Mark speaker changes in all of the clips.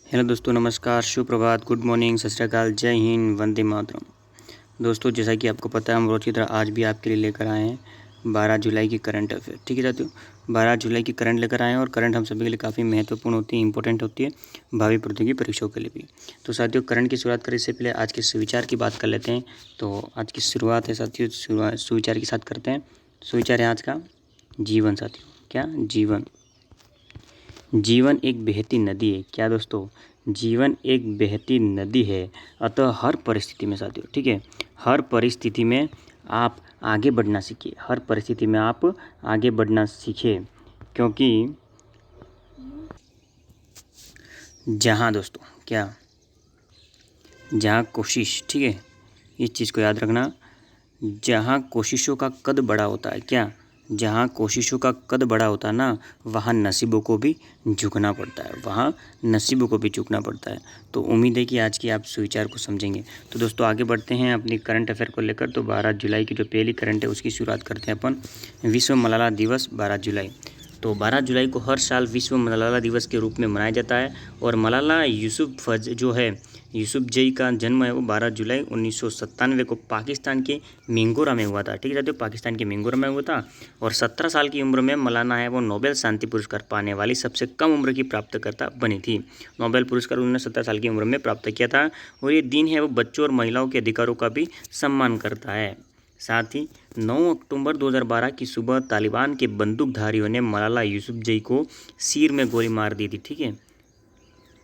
Speaker 1: Hello दोस्तों, नमस्कार, सुप्रभात, गुड मॉर्निंग, सत श्री अकाल, जय हिंद, वंदे मातरम। दोस्तों, जैसा कि आपको पता है, हम रोज की तरह आज भी आपके लिए लेकर आए हैं 12 जुलाई की करंट अफेयर। ठीक है साथियों, 12 जुलाई की करंट लेकर आए हैं और करंट हम सभी के लिए काफ़ी महत्वपूर्ण होती है, इंपॉर्टेंट होती है भावी प्रतियोगी परीक्षाओं के लिए भी। तो साथियों, करंट की शुरुआत करें इससे पहले आज के सुविचार की बात कर लेते हैं। तो आज की शुरुआत है साथियों, सुविचार के साथ करते हैं। सुविचार है आज का जीवन। साथियों, क्या जीवन? जीवन एक बहती नदी है। क्या दोस्तों? जीवन एक बहती नदी है, अतः हर परिस्थिति में साथियों, ठीक है, हर परिस्थिति में आप आगे बढ़ना सीखिए। हर परिस्थिति में आप आगे बढ़ना सीखिए, क्योंकि जहाँ दोस्तों, क्या, जहाँ कोशिश, ठीक है, इस चीज़ को याद रखना, जहाँ कोशिशों का कद बड़ा होता है, क्या, जहाँ कोशिशों का कद बड़ा होता है ना, वहाँ नसीबों को भी झुकना पड़ता है, वहाँ नसीबों को भी झुकना पड़ता है। तो उम्मीद है कि आज की आप सुविचार को समझेंगे। तो दोस्तों, आगे बढ़ते हैं अपनी करंट अफेयर को लेकर। तो 12 जुलाई की जो पहली करंट है उसकी शुरुआत करते हैं अपन। विश्व मलाला दिवस 12 जुलाई। तो 12 जुलाई को हर साल विश्व मलाला दिवस के रूप में मनाया जाता है। और मलाला यूसुफ़ज़ई जो है, यूसुफ़ज़ई का जन्म है वो 12 जुलाई 1997 को पाकिस्तान के मिंगोरा में हुआ था। ठीक है, तो पाकिस्तान के मिंगोरा में हुआ था। और 17 साल की उम्र में मलाना है वो नोबेल शांति पुरस्कार पाने वाली सबसे कम उम्र की प्राप्तकर्ता बनी थी। नोबेल पुरस्कार उन्होंने 17 साल की उम्र में प्राप्त किया था। और ये दिन है वो बच्चों और महिलाओं के अधिकारों का भी सम्मान करता है। साथ ही 9 अक्टूबर 2012 की सुबह तालिबान के बंदूकधारियों ने मलाला यूसुफ़ज़ई को सिर में गोली मार दी थी। ठीक है,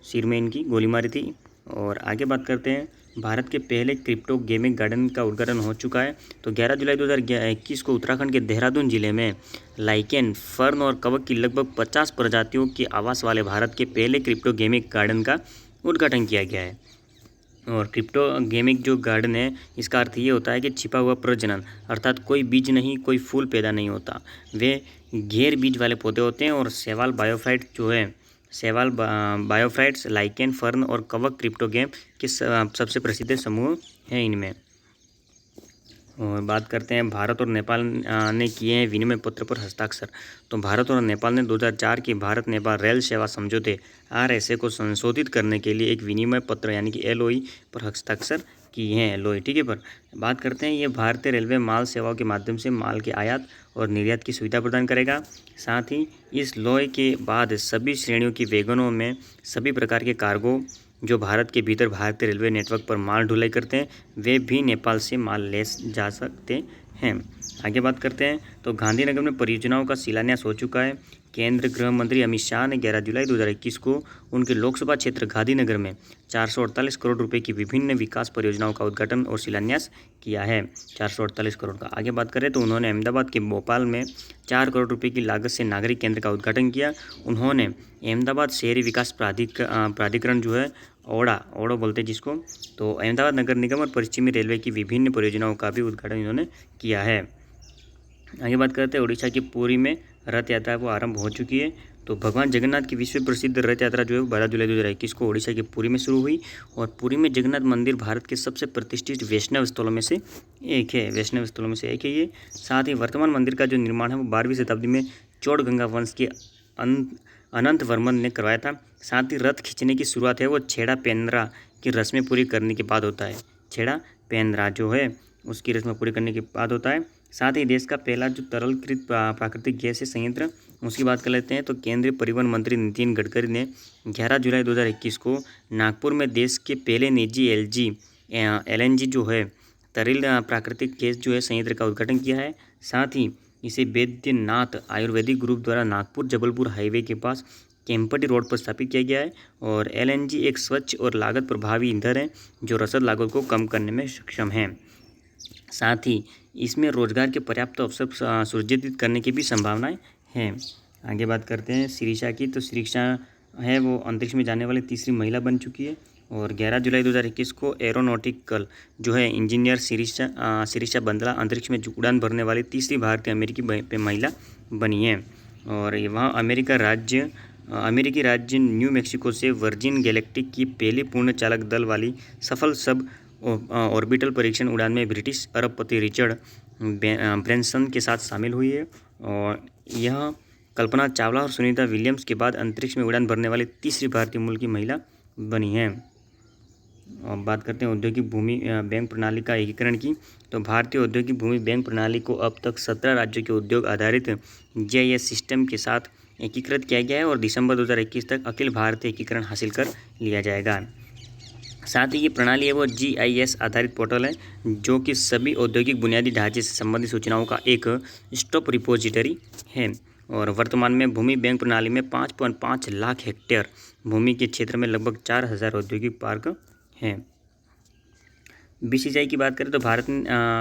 Speaker 1: सिर में इनकी गोली मारी थी। और आगे बात करते हैं, भारत के पहले क्रिप्टो गेमिंग गार्डन का उद्घाटन हो चुका है। तो 11 जुलाई 2021 को उत्तराखंड के देहरादून जिले में लाइकेन, फर्न और कवक की लगभग 50 प्रजातियों के आवास वाले भारत के पहले क्रिप्टो गेमिंग गार्डन का उद्घाटन किया गया है। और क्रिप्टो गेमिंग जो गार्डन है, इसका अर्थ ये होता है कि छिपा हुआ प्रजनन, अर्थात कोई बीज नहीं, कोई फूल पैदा नहीं होता, वे गैर बीज वाले पौधे होते हैं। और सेवाल बायोफाइट जो है, सेवाल बायोफाइट्स, लाइकेन, फर्न और कवक क्रिप्टो गेम के सबसे प्रसिद्ध समूह हैं इनमें। और बात करते हैं, भारत और नेपाल ने किए हैं विनिमय पत्र पर हस्ताक्षर। तो भारत और नेपाल ने 2004 के भारत नेपाल रेल सेवा समझौते RSA को संशोधित करने के लिए एक विनिमय पत्र यानी कि LOI पर हस्ताक्षर किए हैं। LOI, ठीक है। पर बात करते हैं, ये भारतीय रेलवे माल सेवाओं के माध्यम से माल के आयात और निर्यात की सुविधा प्रदान करेगा। साथ ही इस LOI के बाद सभी श्रेणियों की वैगनों में सभी प्रकार के कार्गो जो भारत के भीतर भारतीय रेलवे नेटवर्क पर माल ढुलाई करते हैं, वे भी नेपाल से माल ले जा सकते हैं। आगे बात करते हैं, तो गांधीनगर में परियोजनाओं का शिलान्यास हो चुका है। केंद्रीय गृह मंत्री अमित शाह ने 11 जुलाई 2021 को उनके लोकसभा क्षेत्र गांधीनगर में 448 करोड़ रुपए की विभिन्न विकास परियोजनाओं का उद्घाटन और शिलान्यास किया है। 448 करोड़ का। आगे बात करें तो उन्होंने अहमदाबाद के भोपाल में 4 करोड़ रुपए की लागत से नागरिक केंद्र का उद्घाटन किया। उन्होंने अहमदाबाद शहरी विकास प्राधिकरण जो है, ओडा बोलते हैं जिसको, तो अहमदाबाद नगर निगम और पश्चिमी रेलवे की विभिन्न परियोजनाओं का भी उद्घाटन इन्होंने किया है। आगे बात करते हैं, उड़ीसा की पुरी में रथ यात्रा वो आरंभ हो चुकी है। तो भगवान जगन्नाथ की विश्व प्रसिद्ध रथ यात्रा जो है 12 जुलाई 2021 को उड़ीसा के पुरी में शुरू हुई। और पुरी में जगन्नाथ मंदिर भारत के सबसे प्रतिष्ठित वैष्णव स्थलों में से एक है ये। साथ ही वर्तमान मंदिर का जो निर्माण है वो 12वीं शताब्दी में चोड़गंगा वंश के अनंत वर्मन ने करवाया था। साथ ही रथ खींचने की शुरुआत है वो छेड़ा पेंद्रा की रस्में पूरी करने के बाद होता है। छेड़ा पेंद्रा जो है उसकी रस्में पूरी करने के बाद होता है। साथ ही देश का पहला जो तरलकृत प्राकृतिक गैस संयंत्र, उसकी बात कर लेते हैं। तो केंद्रीय परिवहन मंत्री नितिन गडकरी ने 11 जुलाई 2021 को नागपुर में देश के पहले निजी LNG जो है, तरल प्राकृतिक गैस जो है संयंत्र का उद्घाटन किया है। साथ ही इसे बैद्यनाथ आयुर्वेदिक ग्रुप द्वारा नागपुर जबलपुर हाईवे के पास केम्पटी रोड पर स्थापित किया गया है। और LNG एक स्वच्छ और लागत प्रभावी ईंधन है जो रसद लागत को कम करने में सक्षम है। साथ ही इसमें रोजगार के पर्याप्त अवसर सृजित करने की भी संभावनाएं हैं। आगे बात करते हैं शिरीषा की। तो शिरीषा है वो अंतरिक्ष में जाने वाली तीसरी महिला बन चुकी है। और 11 जुलाई 2021 को एरोनॉटिकल जो है इंजीनियर शिरीषा बंदला अंतरिक्ष में उड़ान भरने वाली तीसरी भारतीय अमेरिकी महिला बनी है। और वहाँ अमेरिकी राज्य न्यू मैक्सिको से वर्जिन गैलेक्टिक की पहली पूर्ण चालक दल वाली सफल सब ऑर्बिटल परीक्षण उड़ान में ब्रिटिश अरबपति रिचर्ड ब्रैंसन के साथ शामिल हुई है। और यह कल्पना चावला और सुनीता विलियम्स के बाद अंतरिक्ष में उड़ान भरने वाली तीसरी भारतीय मूल की महिला बनी है। और बात करते हैं औद्योगिक भूमि बैंक प्रणाली का एकीकरण की। तो भारतीय औद्योगिक भूमि बैंक प्रणाली को अब तक 17 राज्यों के उद्योग आधारित GIS सिस्टम के साथ एकीकृत किया गया है और दिसंबर 2021 तक अखिल भारतीय एकीकरण हासिल कर लिया जाएगा। साथ ही ये प्रणाली है वो GIS आधारित पोर्टल है जो कि सभी औद्योगिक बुनियादी ढांचे से संबंधित सूचनाओं का एक स्टॉप रिपोजिटरी है। और वर्तमान में भूमि बैंक प्रणाली में 5.5 लाख हेक्टेयर भूमि के क्षेत्र में लगभग 4000 औद्योगिक पार्क हैं। BCCI की बात करें तो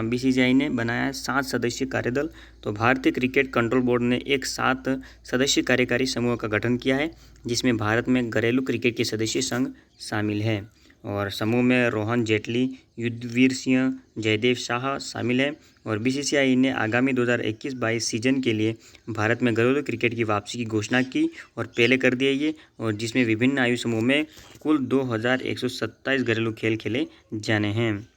Speaker 1: BCCI ने बनाया 7 सदस्यीय कार्यदल। तो भारतीय क्रिकेट कंट्रोल बोर्ड ने एक 7 सदस्यीय कार्यकारी समूह का गठन किया है जिसमें भारत में घरेलू क्रिकेट के सदस्य संघ शामिल है। और समूह में रोहन जेटली, युद्धवीर सिंह, जयदेव शाह शामिल है। और BCCI ने आगामी 2021-22 सीजन के लिए भारत में घरेलू क्रिकेट की वापसी की घोषणा की और पहले कर दिया ये, और जिसमें विभिन्न आयु समूह में कुल 2127 घरेलू खेल खेले जाने हैं।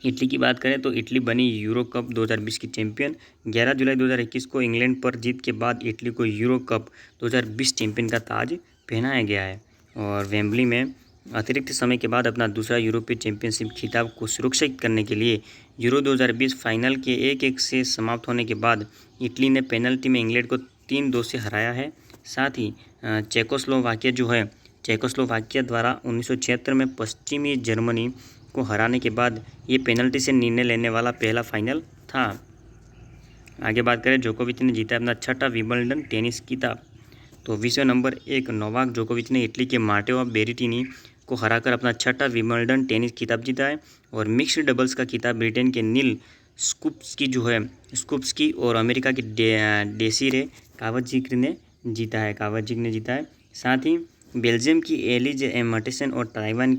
Speaker 1: इटली की बात करें तो इटली बनी यूरो कप 2020 की चैंपियन। 11 जुलाई 2021 को इंग्लैंड पर जीत के बाद इटली को यूरो कप 2020 चैंपियन का ताज पहनाया गया है। और वेम्बली में अतिरिक्त समय के बाद अपना दूसरा यूरोपीय चैंपियनशिप खिताब को सुरक्षित करने के लिए यूरो 2020 फाइनल के 1-1 से समाप्त होने के बाद इटली ने पेनल्टी में इंग्लैंड को 3-2 से हराया है। साथ ही चेकोस्लोवाकिया द्वारा 1976 में पश्चिमी जर्मनी को हराने के बाद ये पेनल्टी से निर्णय लेने वाला पहला फाइनल था। आगे बात करें, जोकोविच ने जीता अपना 6ठा विंबलडन टेनिस खिताब। तो विश्व नंबर 1 नोवाक जोकोविच ने इटली के माटेओ बेरेटिनी को हराकर अपना 6ठा विंबलडन टेनिस खिताब जीता है। और मिक्स्ड डबल्स का खिताब ब्रिटेन के नील स्कूप्सकी और अमेरिका की डेसिरे कावजिक ने जीता है। साथ ही बेल्जियम की एलिज मटेसन और ताइवान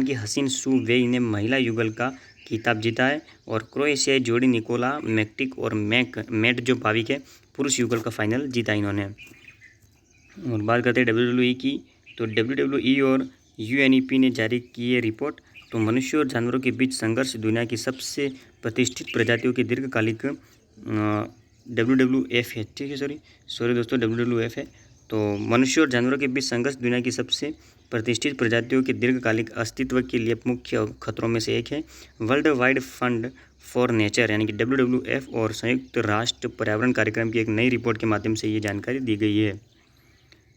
Speaker 1: की हसीन सू वेई ने महिला युगल का खिताब जीता है। और क्रोएशियाई जोड़ी निकोला मैक्टिक और मैट जो पाविक है पुरुष युगल का फाइनल जीता इन्होंने। और बात करते हैं WWE की। तो WWE और UNEP ने जारी की है रिपोर्ट। तो मनुष्य और जानवरों के बीच संघर्ष दुनिया की सबसे प्रतिष्ठित प्रजातियों की दीर्घकालिक WWF है, ठीक है, सॉरी दोस्तों, WWF है। तो मनुष्य और जानवरों के बीच संघर्ष दुनिया की सबसे प्रतिष्ठित प्रजातियों के दीर्घकालिक अस्तित्व के लिए मुख्य खतरों में से एक है। World wide fund for nature यानी कि WWF और संयुक्त राष्ट्र पर्यावरण कार्यक्रम की एक नई रिपोर्ट के माध्यम से ये जानकारी दी गई है।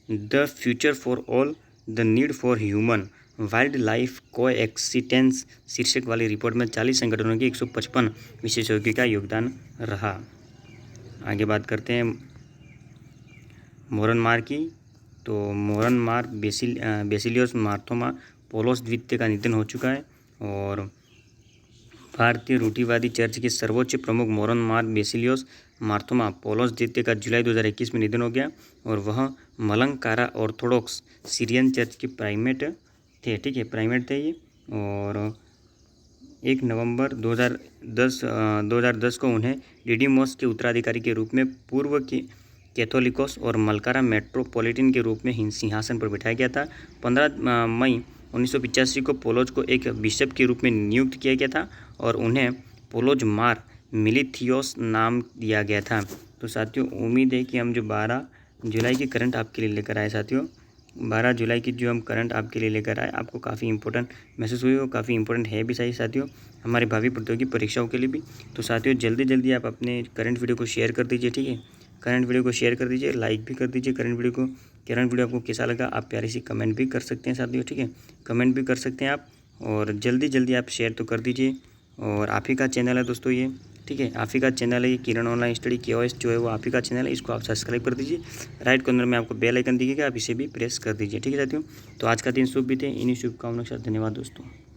Speaker 1: The future for all, the need for human wildlife coexistence शीर्षक वाली रिपोर्ट में 40 संगठनों के 155 विशेषज्ञों का योगदान रहा। आगे बात करते हैं मोरनमार की। तो मोरनमार बेसिलियोस मार्थोमा पोलोस द्वितीय का निधन हो चुका है। और भारतीय रूढ़िवादी चर्च के सर्वोच्च प्रमुख मोरनमार बेसिलियोस मार्थोमा पोलोस द्वितीय का जुलाई 2021 में निधन हो गया। और वह मलंकारा ऑर्थोडॉक्स सीरियन चर्च के प्राइमेट थे, ठीक है, प्राइमेट थे ये। और 1 नवंबर 2010 को उन्हें डिडीमोस के उत्तराधिकारी के रूप में पूर्व के कैथोलिकोस और मलकारा मेट्रोपॉलिटन के रूप में सिंहासन पर बिठाया गया था। 15 मई 1985 को पोलोज को एक बिशप के रूप में नियुक्त किया गया था और उन्हें पोलोज मार मिलिथियोस नाम दिया गया था। तो साथियों, उम्मीद है कि हम जो 12 जुलाई की करंट आपके लिए लेकर आए साथियों, 12 जुलाई की जो हम करंट आपके लिए लेकर आए आपको काफ़ी इंपॉर्टेंट महसूस हुई हो, काफ़ी इंपॉर्टेंट है भी सही साथियों, हमारे भावी प्रतियोगी परीक्षाओं के लिए भी। तो साथियों, जल्दी आप अपने करंट वीडियो को शेयर कर दीजिए, ठीक है, करंट वीडियो को शेयर कर दीजिए, लाइक भी कर दीजिए करंट वीडियो आपको कैसा लगा आप प्यारी सी कमेंट भी कर सकते हैं साथियों, ठीक है, कमेंट भी कर सकते हैं आप। और जल्दी आप शेयर तो कर दीजिए। और आप ही का चैनल है दोस्तों ये, ठीक है, आप ही का चैनल है ये, किरण ऑनलाइन स्टडी KOS जो है वो आप ही का चैनल है, इसको आप सब्सक्राइब कर दीजिए। राइट कॉर्नर में आपको बेल आइकन दिखेगा, आप इसे भी प्रेस कर दीजिए, ठीक है साथियों। तो आज का दिन शुभ बीते, इन्हीं शुभकामनाओं के साथ धन्यवाद दोस्तों।